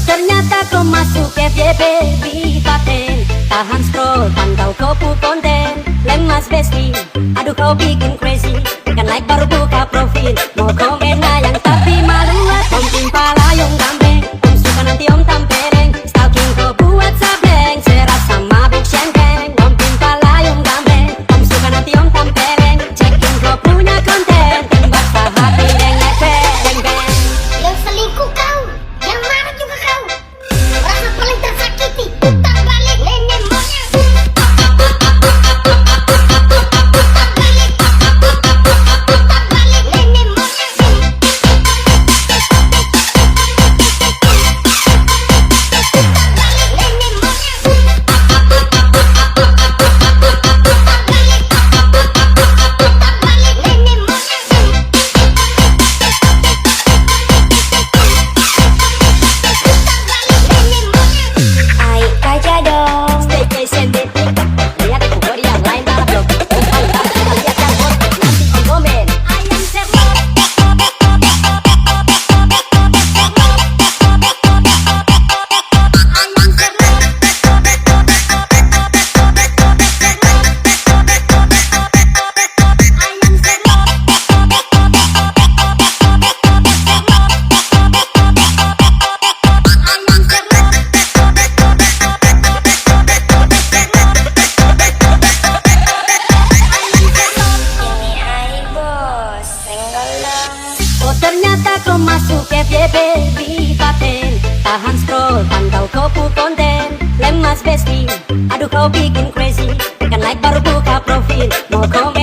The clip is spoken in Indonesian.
ternyata kau masuk FYP di paten. Tahan scroll, pantau kau pu konten. Lemas besti, aduh kau bikin crazy. Kan like baru buka profil, mau komen yang tapi malu. Om timpa layung gambeng, om suka nanti om tampeleng. Stalking kau buat sableng, serat sama big champagne. Om timpa layung gambeng, om suka nanti om tampeleng. Checking kau punya konten, tembak hati deng lepeng beng. Yang selingkuh kau, yang marah juga kau. Rasa paling tersakiti, putar balik nenek moyang. Putar balik nenek moyang. Aik kaca dong, staycation di TikTok. Lihat tutorial lain dalam blog. Paling tak bisa lihat yang hot, nanti om komen. Ayam serlot. Ayam serlot. Ayam serlot. Ayam serlot. Ini aing bos, senggol dong. Oh ternyata kau masuk FYP di paten. Tahan scroll, pantau kau pu konten. Lemas besti, aduh kau bikin crazy. Kan like baru buka profil, mau komen